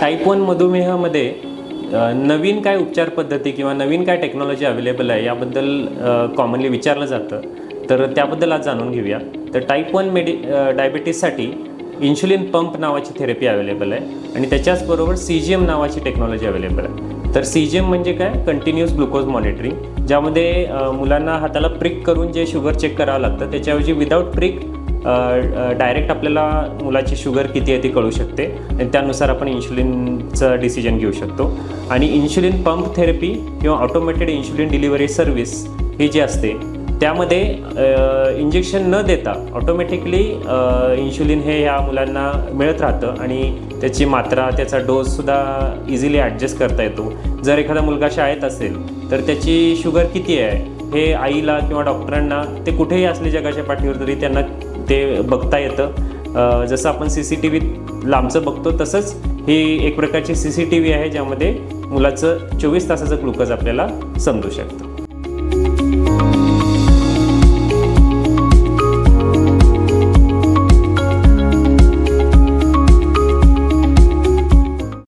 Type 1 मधुमेहामध्ये नवीन काय उपचार पद्धती किंवा नवीन काय टेक्नॉलॉजी अवेलेबल आहे याबद्दल कॉमनली विचारलं जातं. तर त्याबद्दल आज जाणून घेऊया. तर टाईप 1 डायबिटीससाठी इन्शुलिन पंप नावाची थेरपी अवेलेबल आहे आणि त्याच्याचबरोबर CGM नावाची टेक्नॉलॉजी अवेलेबल आहे. तर CGM म्हणजे काय, कंटिन्युअस ग्लुकोज मॉनिटरिंग, ज्यामध्ये मुलांना हाताला प्रिक करून जे शुगर चेक करावं लागतं त्याच्याऐवजी विदाऊट प्रिक डायरेक्ट आपल्याला मुलाची शुगर किती आहे ती कळू शकते आणि त्यानुसार आपण इन्शुलिनचं डिसिजन घेऊ शकतो. आणि इन्शुलिन पंप थेरपी किंवा ऑटोमॅटेड इन्शुलिन डिलिव्हरी सर्व्हिस ही जी असते त्यामध्ये इंजेक्शन न देता ऑटोमॅटिकली इन्शुलिन हे ह्या मुलांना मिळत राहतं आणि त्याची मात्रा, त्याचा डोससुद्धा इझिली ॲडजस्ट करता येतो. जर एखादा मुलगा शाळेत असेल तर त्याची शुगर किती आहे हे आईला किंवा डॉक्टरांना ते कुठेही असले जगाच्या पाठीवर तरी त्यांना ते बघता येतं. जसं आपण CCTV लांबचं बघतो तसंच ही एक प्रकारची CCTV आहे ज्यामध्ये मुलाचं 24 तासाचं ग्लुकोज आपल्याला समजू शकतं.